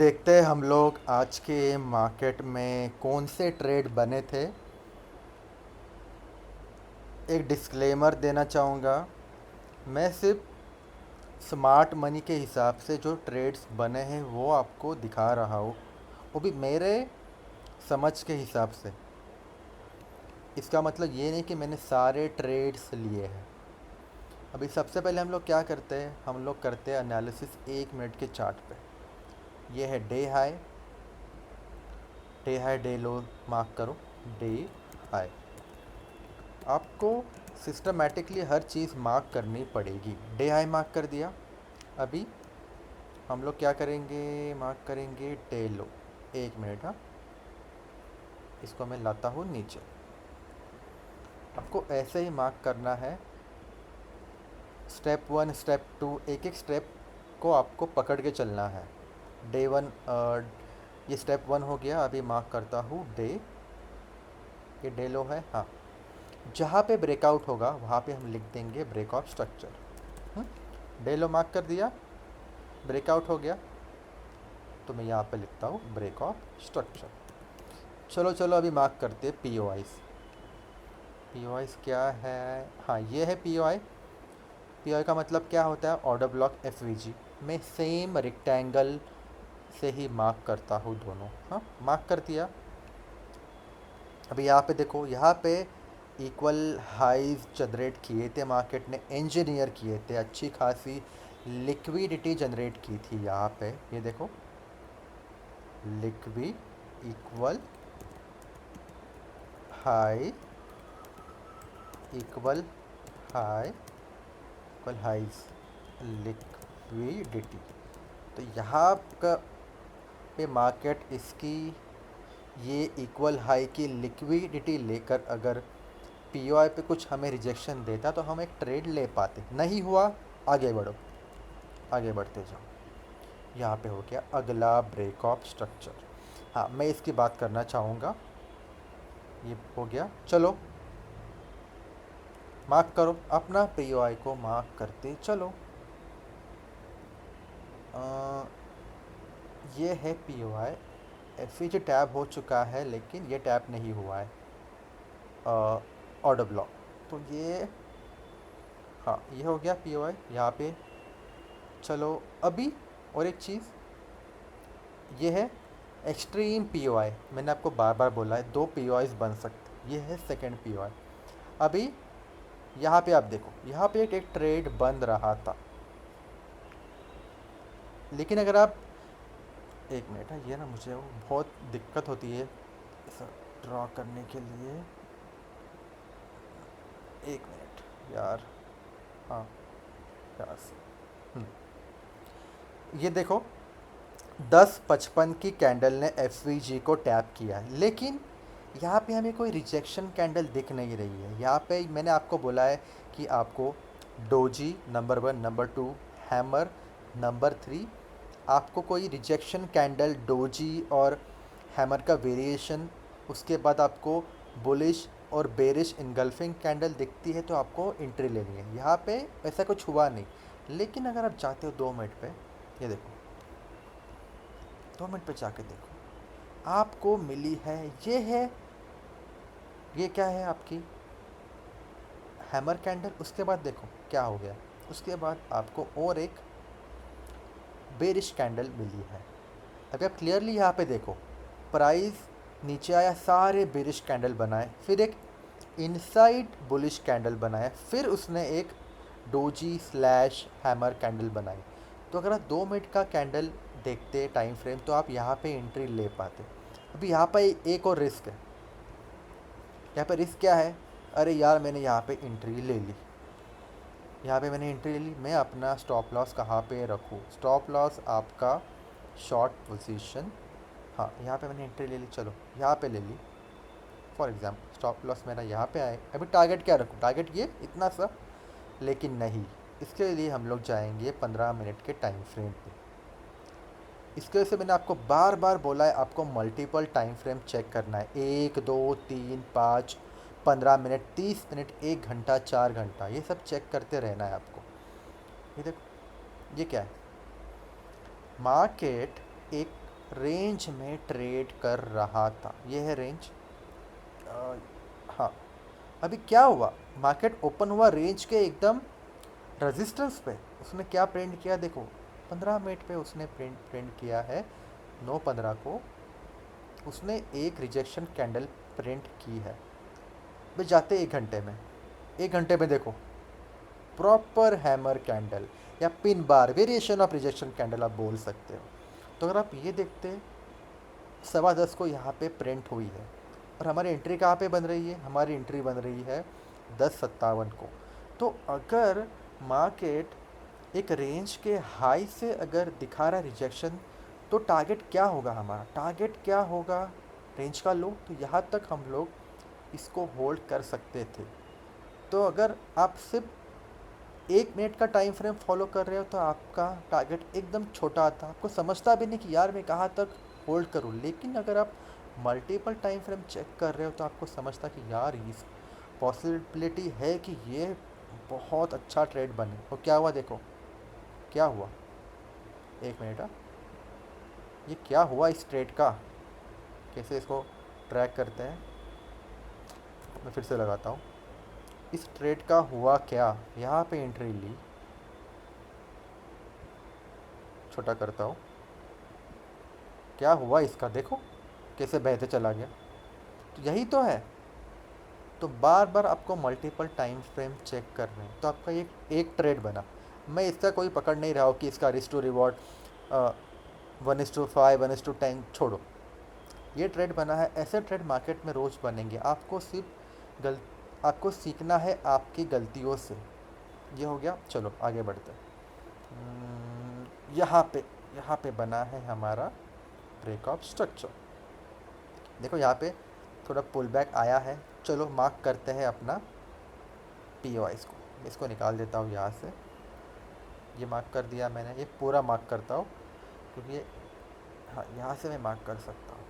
देखते हैं हम लोग आज के मार्केट में कौन से ट्रेड बने थे। एक डिस्क्लेमर देना चाहूँगा। मैं सिर्फ स्मार्ट मनी के हिसाब से जो ट्रेड्स बने हैं वो आपको दिखा रहा हूँ, वो भी मेरे समझ के हिसाब से। इसका मतलब ये नहीं कि मैंने सारे ट्रेड्स लिए हैं। अभी सबसे पहले हम लोग क्या करते हैं, हम लोग करते हैं एनालिसिस 1 मिनट के चार्ट पे। ये है day high, day high day low mark करो। डे हाई आपको सिस्टमेटिकली हर चीज़ मार्क करनी पड़ेगी। डे हाई मार्क कर दिया। अभी हम लोग क्या करेंगे, मार्क करेंगे डे लो। 1 मिनट, हाँ, इसको मैं लाता हूँ नीचे। आपको ऐसे ही मार्क करना है, स्टेप 1 स्टेप 2, एक एक स्टेप को आपको पकड़ के चलना है। डे 1, ये स्टेप 1 हो गया। अभी मार्क करता हूँ डे, ये डे लो है, हाँ। जहाँ पे ब्रेकआउट होगा वहाँ पे हम लिख देंगे break of structure. Day low mark कर दिया, ब्रेकआउट हो गया तो मैं यहाँ पे लिखता हूँ ब्रेक ऑफ स्ट्रक्चर। चलो चलो अभी मार्क करते हैं P O Is. P O Is क्या है, हाँ ये है पी ओ आई। पी ओ आई का मतलब क्या होता है, ऑर्डर ब्लॉक एफ वी जी। मैं सेम रेक्टेंगल से ही मार्क करता हूँ दोनों। हाँ, मार्क कर दिया। अभी यहाँ पे देखो, यहाँ पे इक्वल हाइज जनरेट किए थे, मार्केट ने इंजीनियर किए थे, अच्छी खासी लिक्विडिटी जनरेट की थी यहाँ पे। ये देखो, liquid equal high, equal high, equal highs, liquidity. तो यहाँ का पे मार्केट इसकी ये इक्वल हाई की लिक्विडिटी लेकर अगर पीओआई पे कुछ हमें रिजेक्शन देता तो हम एक ट्रेड ले पाते। नहीं हुआ, आगे बढ़ो, आगे बढ़ते जाओ। यहाँ पे हो गया अगला ब्रेक ऑफ स्ट्रक्चर। हाँ, मैं इसकी बात करना चाहूँगा। ये हो गया, चलो मार्क करो अपना पीओआई को, मार्क करते चलो। अ, ये है पीओआई। एफ जी टैब हो चुका है लेकिन ये टैब नहीं हुआ है ऑर्डर ब्लॉक। तो ये, हाँ ये हो गया पी ओ आई यहाँ पे। चलो अभी और एक चीज़, ये है एक्सट्रीम पी ओ आई। मैंने आपको बार बार बोला है 2 पी ओ आईज बन सकते, ये है सेकेंड पी ओ आई। अभी यहाँ पे आप देखो, यहाँ पे एक ट्रेड बन रहा था, लेकिन अगर आप, 1 मिनट है, ये ना मुझे वो बहुत दिक्कत होती है ऐसा ड्रॉ करने के लिए। 1 मिनट यार, हाँ यार से ये देखो, 10:55 की कैंडल ने एफ वी जी को टैप किया है, लेकिन यहाँ पे हमें कोई रिजेक्शन कैंडल दिख नहीं रही है। यहाँ पे मैंने आपको बोला है कि आपको doji number 1, number 2, hammer number 3, आपको कोई रिजेक्शन कैंडल डोजी और हैमर का वेरिएशन, उसके बाद आपको बुलिश और बेरिश इनगल्फिंग कैंडल दिखती है तो आपको एंट्री लेनी है। यहाँ पे ऐसा कुछ हुआ नहीं, लेकिन अगर आप चाहते हो 2 मिनट पे, ये देखो 2 मिनट पे जाके देखो, आपको मिली है, ये है, ये क्या है आपकी हैमर कैंडल। उसके बाद देखो क्या हो गया, उसके बाद आपको और एक बेरिश कैंडल मिली है। अभी आप क्लियरली यहाँ पे देखो, प्राइस नीचे आया, सारे बेरिश कैंडल बनाए, फिर एक इनसाइड बुलिश कैंडल बनाया, फिर उसने एक डोजी स्लैश हैमर कैंडल बनाई। तो अगर आप 2 मिनट का कैंडल देखते टाइम फ्रेम तो आप यहाँ पे एंट्री ले पाते। अभी यहाँ पे एक और रिस्क है। यहाँ पे रिस्क क्या है, अरे यार मैंने यहाँ पे एंट्री ले ली, यहाँ पे मैंने एंट्री ले ली, मैं अपना स्टॉप लॉस कहाँ पे रखूँ। स्टॉप लॉस आपका शॉर्ट पोजीशन, हाँ यहाँ पे मैंने एंट्री ले ली, चलो यहाँ पे ले ली फॉर एग्जाम्पल। स्टॉप लॉस मेरा यहाँ पे आए, अभी टारगेट क्या रखूँ, टारगेट ये इतना सा, लेकिन नहीं, इसके लिए हम लोग जाएंगे 15 मिनट के टाइम फ्रेम पे। इसके वजह से मैंने आपको बार बार बोला है, आपको मल्टीपल टाइम फ्रेम चेक करना है, 1, 2, 3, 5, 15 मिनट, 30 मिनट, 1 घंटा, 4 घंटा, ये सब चेक करते रहना है आपको। ये देखो, ये क्या है, मार्केट एक रेंज में ट्रेड कर रहा था। ये है रेंज। हाँ, अभी क्या हुआ, मार्केट ओपन हुआ रेंज के एकदम रेजिस्टेंस पे। उसने क्या प्रिंट किया देखो, 15 मिनट पे उसने प्रिंट प्रिंट किया है, 9:15 को उसने एक रिजेक्शन कैंडल प्रिंट की है। बस जाते 1 घंटे में, 1 घंटे में देखो प्रॉपर हैमर कैंडल या pin bar variation of rejection candle आप बोल सकते हो। तो अगर आप ये देखते 10:15 को यहाँ पे प्रिंट हुई है, और हमारी एंट्री कहाँ पे बन रही है, हमारी एंट्री बन रही है 10:57 को। तो अगर मार्केट एक रेंज के हाई से अगर दिखा रहा है रिजेक्शन, तो टारगेट क्या होगा, हमारा टारगेट क्या होगा, रेंज का लो। तो यहाँ तक हम लोग इसको होल्ड कर सकते थे। तो अगर आप सिर्फ 1 मिनट का टाइम फ्रेम फॉलो कर रहे हो तो आपका टारगेट एकदम छोटा आता, आपको समझता भी नहीं कि यार मैं कहाँ तक होल्ड करूँ। लेकिन अगर आप मल्टीपल टाइम फ्रेम चेक कर रहे हो तो आपको समझता कि यार इस पॉसिबिलिटी है कि ये बहुत अच्छा ट्रेड बने। और क्या हुआ देखो, क्या हुआ, 1 मिनट। ये क्या हुआ इस ट्रेड का, कैसे इसको ट्रैक करते हैं, मैं फिर से लगाता हूँ। इस ट्रेड का हुआ क्या, यहाँ पे एंट्री ली, छोटा करता हूँ, क्या हुआ इसका देखो कैसे बहते चला गया। तो यही तो है। तो बार बार आपको मल्टीपल टाइम फ्रेम चेक करने हैं, तो आपका एक ट्रेड बना। मैं इसका कोई पकड़ नहीं रहा हूँ कि इसका रिस्क टू रिवॉर्ड 1:5 1:10 छोड़ो। ये ट्रेड बना है, ऐसे ट्रेड मार्केट में रोज़ बनेंगे। आपको सिर्फ आपको सीखना है आपकी गलतियों से। ये हो गया, चलो आगे बढ़ते हैं। यहाँ पे बना है हमारा ब्रेक ऑफ स्ट्रक्चर। देखो यहाँ पे थोड़ा पुल बैक आया है। चलो मार्क करते हैं अपना पी ओ आइस को। इसको निकाल देता हूँ यहाँ से। ये मार्क कर दिया मैंने, ये पूरा मार्क करता हूँ क्योंकि ये, हाँ यहाँ से मैं मार्क कर सकता हूँ,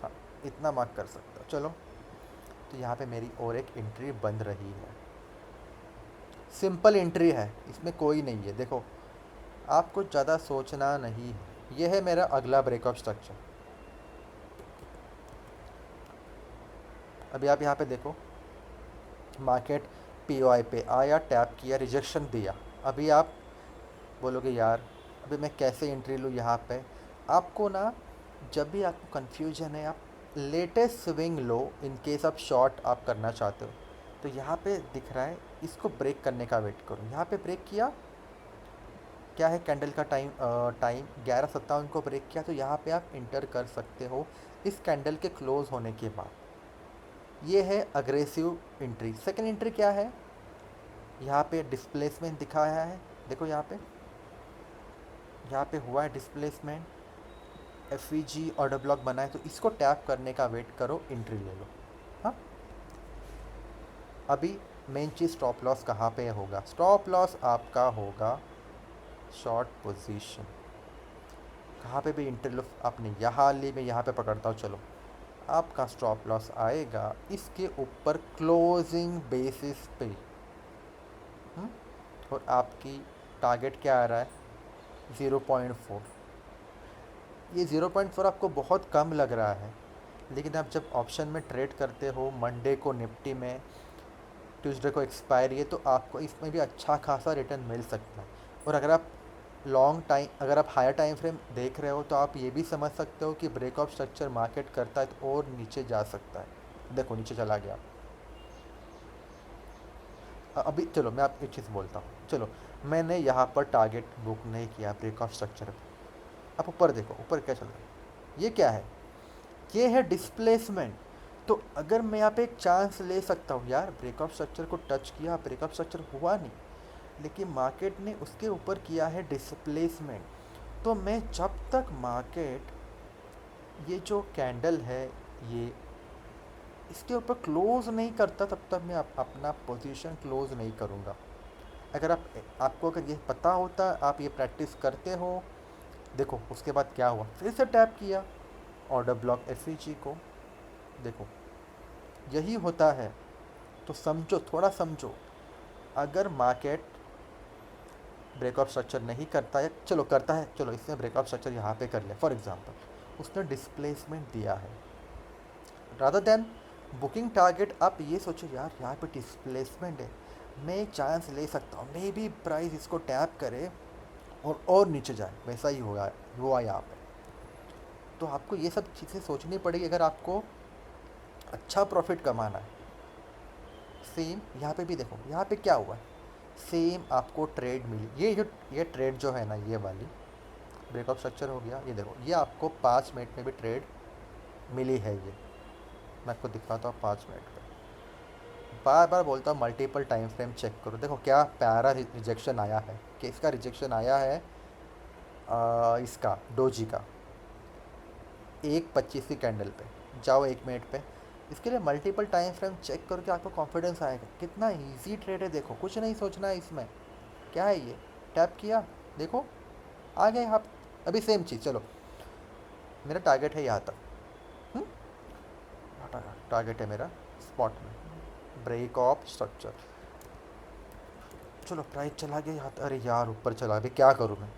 हाँ इतना मार्क कर सकता हूँ। चलो, तो यहाँ पे मेरी और एक एंट्री बन रही है। सिंपल एंट्री है, इसमें कोई नहीं है। देखो आपको ज़्यादा सोचना नहीं है। ये है मेरा अगला ब्रेक ऑफ स्ट्रक्चर। अभी आप यहाँ पे देखो, मार्केट पीओआई पे आया, टैप किया, रिजेक्शन दिया। अभी आप बोलोगे यार अभी मैं कैसे एंट्री लूँ यहाँ पे। आपको ना, जब भी आपको कन्फ्यूजन है, आप latest swing low in case आप शॉर्ट आप करना चाहते हो। तो यहाँ पे दिख रहा है, इसको ब्रेक करने का वेट करो। यहाँ पे ब्रेक किया, क्या है कैंडल का टाइम 11:57 को ब्रेक किया, तो यहाँ पे आप इंटर कर सकते हो इस कैंडल के क्लोज होने के बाद। ये है अग्रेसिव एंट्री। सेकंड एंट्री क्या है, यहाँ पे डिस्प्लेसमेंट दिखाया है, देखो यहाँ पे हुआ है डिस्प्लेसमेंट, एफ ई जी ऑर्डर ब्लॉक बना है, तो इसको टैप करने का वेट करो, एंट्री ले लो। हाँ, अभी मेन चीज़ स्टॉप लॉस कहाँ पे होगा, स्टॉप लॉस आपका होगा शॉर्ट पोजीशन। कहाँ पे भी एंट्री लो आपने यहाँ ली, मैं यहाँ पे पकड़ता हूँ। चलो, आपका स्टॉप लॉस आएगा इसके ऊपर क्लोजिंग बेसिस पे। हम्म, और आपकी टारगेट क्या आ रहा है, 0.4। ये 0.4 आपको बहुत कम लग रहा है, लेकिन आप जब ऑप्शन में ट्रेड करते हो, मंडे को निफ्टी में, ट्यूसडे को एक्सपायरी है, तो आपको इसमें भी अच्छा खासा रिटर्न मिल सकता है। और अगर आप लॉन्ग टाइम, अगर आप हायर टाइम फ्रेम देख रहे हो, तो आप ये भी समझ सकते हो कि ब्रेक ऑफ स्ट्रक्चर मार्केट करता है तो और नीचे जा सकता है। देखो नीचे चला गया। अभी चलो मैं आप एक चीज़ बोलता हूँ। चलो, मैंने यहाँ पर टारगेट बुक नहीं किया ब्रेक ऑफ स्ट्रक्चर पे। आप ऊपर देखो, ऊपर क्या चल रहा है, ये क्या है, ये है डिस्प्लेसमेंट। तो अगर मैं यहाँ पे एक चांस ले सकता हूँ, यार ब्रेक ऑफ स्ट्रक्चर को टच किया, ब्रेक ऑफ स्ट्रक्चर हुआ नहीं, लेकिन मार्केट ने उसके ऊपर किया है डिस्प्लेसमेंट। तो मैं जब तक मार्केट ये जो कैंडल है ये इसके ऊपर क्लोज नहीं करता, तब तक मैं अपना पोजीशन क्लोज नहीं करूँगा। अगर आपको अगर ये पता होता, आप ये प्रैक्टिस करते हो। देखो उसके बाद क्या हुआ, फिर से टैप किया ऑर्डर ब्लॉक एफ को। देखो यही होता है। तो समझो, थोड़ा समझो, अगर मार्केट ब्रेकअप स्ट्रक्चर नहीं करता है, चलो करता है, चलो इसने ब्रेकअप स्ट्रक्चर यहाँ पे कर लिया फॉर एग्जांपल, उसने डिस्प्लेसमेंट दिया है। रादर देन बुकिंग टारगेट आप ये सोचो यार यहाँ पे डिस्प्लेसमेंट है, मैं एक चांस ले सकता हूँ, मे बी प्राइस इसको टैप करे और नीचे जाए, वैसा ही होगा हुआ यहाँ पे। तो आपको ये सब चीज़ें सोचनी पड़ेगी अगर आपको अच्छा प्रॉफिट कमाना है। सेम यहाँ पे भी देखो, यहाँ पे क्या हुआ है, सेम आपको ट्रेड मिली, ये ट्रेड जो है ना, ये वाली ब्रेकअप स्ट्रक्चर हो गया, ये देखो ये आपको 5 मिनट में भी ट्रेड मिली है। ये मैं आपको दिखाता हूँ 5 मिनट में, बार बार बोलता हूँ मल्टीपल टाइम फ्रेम चेक करो। देखो क्या प्यारा रिजेक्शन आया है, कि इसका रिजेक्शन आया है इसका डोजी का 1:25 की कैंडल पे। जाओ 1 मिनट पे, इसके लिए मल्टीपल टाइम फ्रेम चेक करो कि आपको कॉन्फिडेंस आएगा। कितना इजी ट्रेड है, देखो कुछ नहीं सोचना है इसमें। क्या है ये, टैप किया, देखो आ गए आप। अभी सेम चीज़, चलो मेरा टारगेट है यहाँ तक, टारगेट है मेरा स्पॉट में, ब्रेक ऑफ स्ट्रक्चर, चलो प्राइस चला गया यहाँ तक। अरे यार ऊपर चला, अभी क्या करूँ मैं।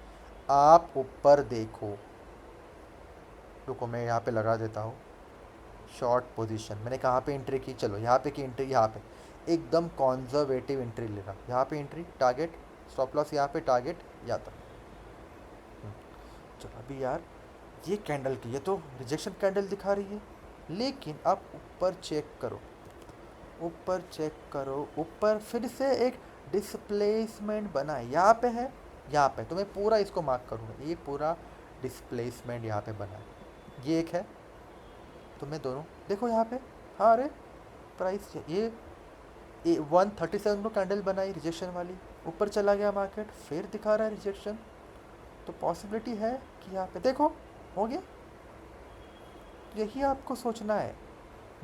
आप ऊपर देखो, रुको मैं यहाँ पे लगा देता हूँ शॉर्ट पोजीशन। मैंने कहाँ पे एंट्री की, चलो यहाँ पे की एंट्री, यहाँ पे एकदम कॉन्जर्वेटिव एंट्री लेना, यहाँ पे एंट्री, टारगेट, स्टॉप लॉस यहाँ पे, टारगेट यहाँ तक। चलो अभी यार ये कैंडल की, ये तो रिजेक्शन कैंडल दिखा रही है, लेकिन आप ऊपर चेक करो, ऊपर चेक करो, ऊपर फिर से एक डिस्प्लेसमेंट बना है, यहाँ पे है, यहाँ पे तो मैं पूरा इसको मार्क करूँगा, ये पूरा डिस्प्लेसमेंट यहाँ पे बना है, ये एक है, तो मैं दोनों देखो यहाँ पे। हाँ अरे प्राइस ये 137 को कैंडल बनाई रिजेक्शन वाली, ऊपर चला गया मार्केट, फिर दिखा रहा है रिजेक्शन, तो पॉसिबिलिटी है कि यहाँ पे देखो हो गया। यही आपको सोचना है,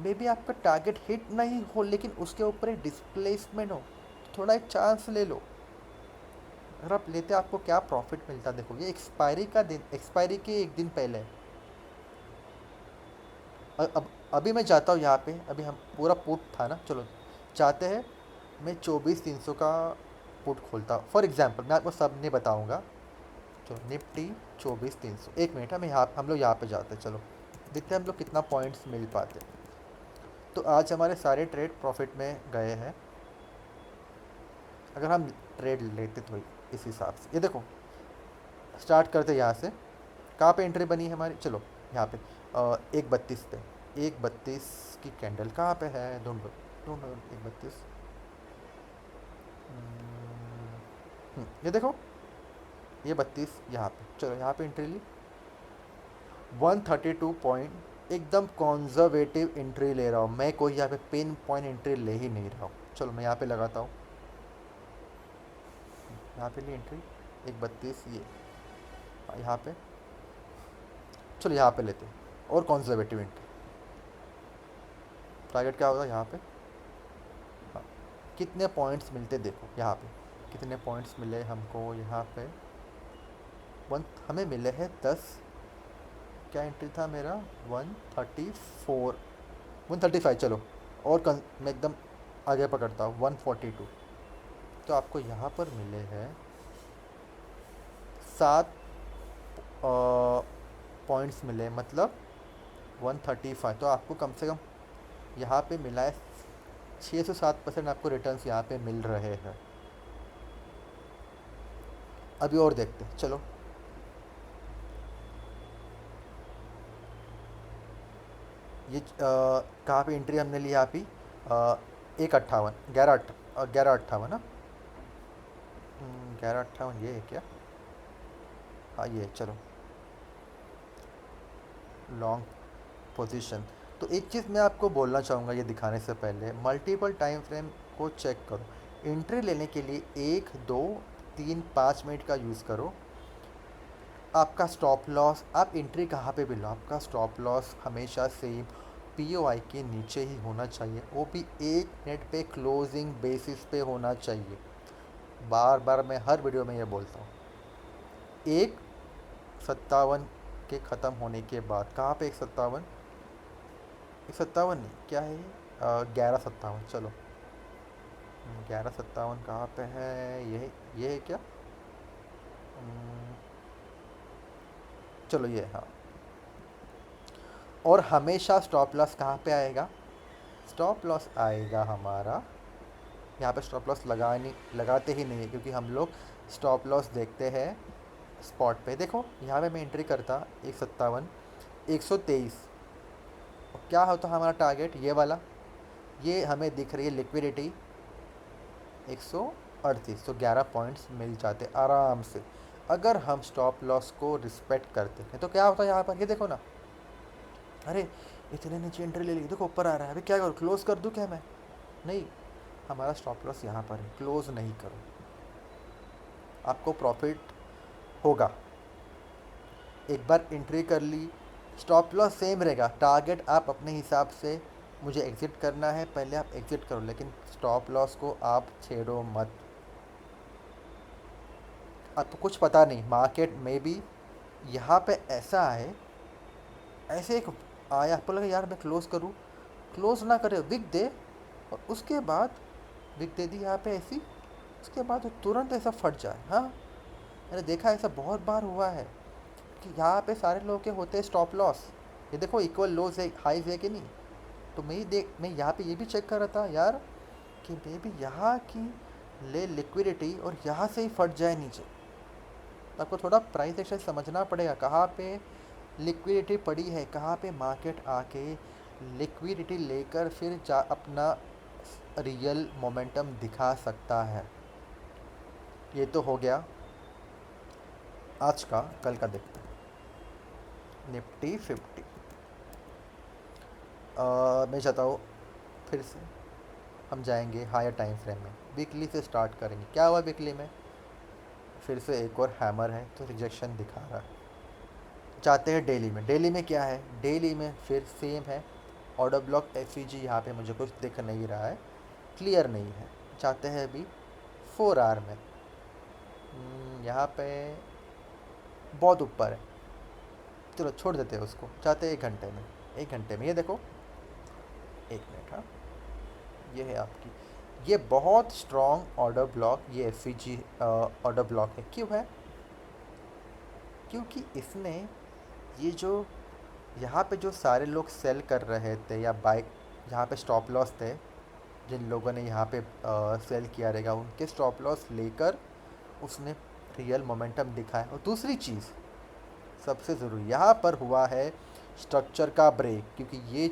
मे बी आपका टारगेट हिट नहीं हो, लेकिन उसके ऊपर एक डिस्प्लेसमेंट हो, थोड़ा एक चांस ले लो। अगर आप लेते आपको क्या प्रॉफिट मिलता, देखो ये एक्सपायरी का दिन, एक्सपायरी के एक दिन पहले। अब अभी मैं जाता हूँ यहाँ पे, अभी हम पूरा पुट था ना, चलो चाहते हैं मैं 24,300 का पुट खोलता हूँ फॉर एग्जांपल, मैं आपको सब नहीं बताऊँगा। चलो निफ्टी 24,300, 1 मिनट है, मैं यहाँ हम लोग यहाँ पे जाते हैं, चलो देखते हैं हम लोग कितना पॉइंट्स मिल पाते। तो आज हमारे सारे ट्रेड प्रॉफिट में गए हैं, अगर हम ट्रेड लेते तो इस हिसाब से। ये देखो स्टार्ट करते यहाँ से, कहाँ पे एंट्री बनी है हमारी, चलो यहाँ पे 1:32 पे, 1:32 की कैंडल कहाँ पे है, ढूंढो ढूंढो 1:32। ये देखो ये 32 यहाँ पे, चलो यहाँ पे एंट्री ली 132 पॉइंट, एकदम कॉन्जर्वेटिव एंट्री ले रहा हूँ मैं, कोई यहाँ पे पिन पॉइंट एंट्री ले ही नहीं रहा हूँ। चलो मैं यहाँ पे लगाता हूँ, यहाँ पे ली एंट्री 1:32, ये यहाँ पे, चलो यहाँ पे लेते हैं और कॉन्जर्वेटिव एंट्री। टारगेट क्या होगा यहाँ पे, हाँ कितने पॉइंट्स मिलते देखो यहाँ पे, कितने पॉइंट्स मिले हमको यहाँ पे, हमें मिले हैं 10, क्या एंट्री था मेरा 134, 135, चलो और मैं एकदम आगे पकड़ता हूँ 142, तो आपको यहाँ पर मिले हैं 7 पॉइंट्स मिले, मतलब 135, तो आपको कम से कम यहाँ पे मिला है 6 से 7% आपको रिटर्न्स यहाँ पे मिल रहे हैं। अभी और देखते हैं, चलो ये कहाँ पे एंट्री हमने ली यहाँ पे 1:58, 11:58 ना, 11:58 ये है क्या, हाँ ये है, चलो लॉन्ग पोजीशन। तो एक चीज़ मैं आपको बोलना चाहूँगा ये दिखाने से पहले, मल्टीपल टाइम फ्रेम को चेक करो। एंट्री लेने के लिए 1, 2, 3, 5 मिनट का यूज़ करो। आपका स्टॉप लॉस, आप एंट्री कहाँ पे भी लो, आपका स्टॉप लॉस हमेशा सेम पीओआई के नीचे ही होना चाहिए, वो भी 1 मिनट पे क्लोजिंग बेसिस पे होना चाहिए। बार बार मैं हर वीडियो में ये बोलता हूँ। 1:57 के ख़त्म होने के बाद, कहाँ पे 1:57, 1:57 नहीं, क्या है ये 11:57, चलो 11:57 कहाँ पे है, ये है क्या, हम्म, चलो ये, हाँ। और हमेशा स्टॉप लॉस कहाँ पे आएगा? स्टॉप लॉस आएगा हमारा यहाँ पे। स्टॉप लॉस लगाते ही नहीं है, क्योंकि हम लोग स्टॉप लॉस देखते हैं स्पॉट पे। देखो यहाँ पे मैं एंट्री करता 157, 123, और क्या होता हमारा टारगेट ये वाला, ये हमें दिख रही है लिक्विडिटी 138, तो 11 पॉइंट्स मिल जाते आराम से अगर हम स्टॉप लॉस को रिस्पेक्ट करते हैं। तो क्या होता है यहाँ पर, ये देखो ना, अरे इतने नीचे एंट्री ले ली, देखो ऊपर आ रहा है, अभी क्या करूँ, क्लोज कर दूँ क्या मैं? नहीं, हमारा स्टॉप लॉस यहाँ पर है, क्लोज नहीं करो, आपको प्रॉफिट होगा। एक बार एंट्री कर ली, स्टॉप लॉस सेम रहेगा, टारगेट आप अपने हिसाब से, मुझे एग्ज़िट करना है पहले आप एग्ज़िट करो, लेकिन स्टॉप लॉस को आप छेड़ो मत। आपको कुछ पता नहीं मार्केट में भी यहाँ पे ऐसा है, ऐसे एक आया, आपको लगा यार मैं क्लोज़ करूँ, क्लोज़ ना करे, विक दे, और उसके बाद विक दे दी यहाँ पे ऐसी, उसके बाद वो तुरंत ऐसा फट जाए। हाँ, मैंने देखा ऐसा बहुत बार हुआ है कि यहाँ पे सारे लोगों के होते हैं स्टॉप लॉस। ये देखो इक्वल लोज है, हाईज है कि नहीं। तो मैं यहाँ पे ये भी चेक कर रहा था यार कि मे भी यहाँ की ले लिक्विडिटी और यहाँ से ही फट जाए नीचे। तो आपको थोड़ा प्राइस एक्शन समझना पड़ेगा, कहाँ पे लिक्विडिटी पड़ी है, कहाँ पे मार्केट आके लिक्विडिटी लेकर फिर जा अपना रियल मोमेंटम दिखा सकता है। ये तो हो गया आज का। कल का देखते हैं निफ्टी 50। मैं चाहता हूँ फिर से हम जाएंगे हायर टाइम फ्रेम में, वीकली से स्टार्ट करेंगे। क्या हुआ वीकली में, फिर से एक और हैमर है तो रिजेक्शन दिखा रहा है। जाते हैं डेली में। डेली में क्या है, डेली में फिर सेम है, ऑर्डर ब्लॉक एफ यहाँ पे मुझे कुछ दिख नहीं रहा है, क्लियर नहीं है। चाहते हैं अभी 4 आवर में। यहाँ पे बहुत ऊपर है, चलो छोड़ देते हैं उसको, चाहते हैं 1 घंटे में। 1 घंटे में ये देखो, 1 मिनट, हाँ, ये है आपकी, ये बहुत स्ट्रॉन्ग ऑर्डर ब्लॉक, ये एफ ऑर्डर ब्लॉक है। क्यों है? क्योंकि इसने ये जो यहाँ पे जो सारे लोग सेल कर रहे थे या बाइक, यहाँ पे स्टॉप लॉस थे, जिन लोगों ने यहाँ पे सेल किया रहेगा उनके स्टॉप लॉस लेकर उसने रियल मोमेंटम दिखाया। और दूसरी चीज़ सबसे ज़रूरी यहाँ पर हुआ है स्ट्रक्चर का ब्रेक, क्योंकि ये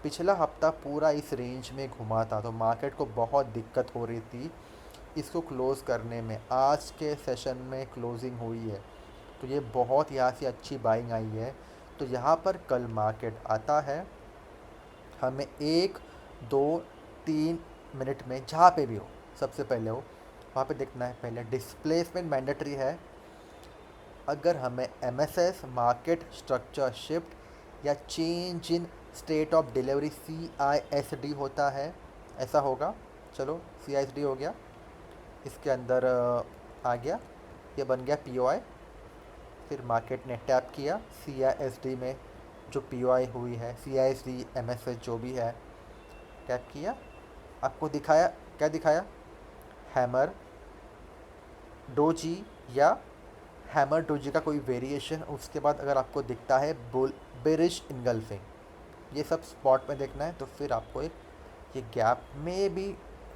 पिछला हफ्ता पूरा इस रेंज में घुमा था, तो मार्केट को बहुत दिक्कत हो रही थी इसको क्लोज़ करने में। आज के सेशन में क्लोजिंग हुई है, तो ये बहुत यहाँ से अच्छी बाइंग आई है। तो यहाँ पर कल मार्केट आता है, हमें 1, 2, 3 मिनट में जहाँ पे भी हो, सबसे पहले हो वहाँ पे देखना है। पहले डिस्प्लेसमेंट मैंडेटरी है। अगर हमें एमएसएस मार्केट स्ट्रक्चर शिफ्ट या change in state of delivery CISD होता है, ऐसा होगा। चलो CISD हो गया, इसके अंदर आ गया, ये बन गया POI। फिर मार्केट ने टैप किया CISD में, जो POI हुई है, CISD MSS जो भी है, टैप किया, आपको दिखाया, क्या दिखाया, हैमर डोजी या हैमर डोजी का कोई वेरिएशन। उसके बाद अगर आपको दिखता है बुल बेरिश इनगल्फिंग, ये सब स्पॉट में देखना है, तो फिर आपको एक ये गैप में भी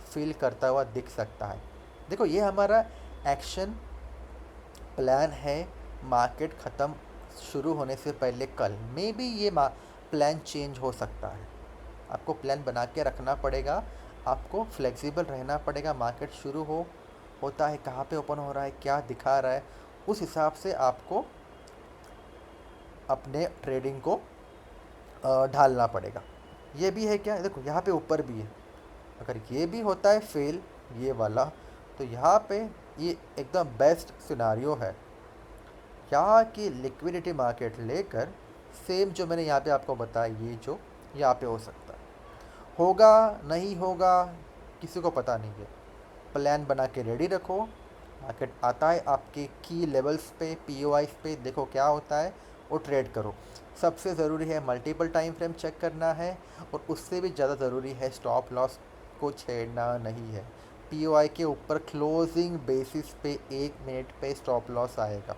फील करता हुआ दिख सकता है। देखो ये हमारा एक्शन प्लान है, मार्केट ख़त्म शुरू होने से पहले कल में भी ये प्लान चेंज हो सकता है। आपको प्लान बना के रखना पड़ेगा, आपको फ्लेक्सिबल रहना पड़ेगा। मार्केट शुरू होता है, कहाँ पे ओपन हो रहा है, क्या दिखा रहा है, उस हिसाब से आपको अपने ट्रेडिंग को ढालना पड़ेगा। ये भी है क्या, देखो यहाँ पे ऊपर भी है, अगर ये भी होता है फेल ये वाला, तो यहाँ पे ये एकदम बेस्ट सिनारियो है यहाँ की लिक्विडिटी मार्केट लेकर सेम जो मैंने यहाँ पे आपको बताया, ये जो यहाँ पे हो सकता है। होगा नहीं होगा किसी को पता नहीं है, प्लान बना के रेडी रखो। मार्केट आता है आपके की लेवल्स पे, POIs पे, देखो क्या होता है, वो ट्रेड करो। सबसे ज़रूरी है मल्टीपल टाइम फ्रेम चेक करना है, और उससे भी ज़्यादा ज़रूरी है स्टॉप लॉस को छेड़ना नहीं है। पीओआई के ऊपर क्लोजिंग बेसिस पे 1 मिनट पे स्टॉप लॉस आएगा।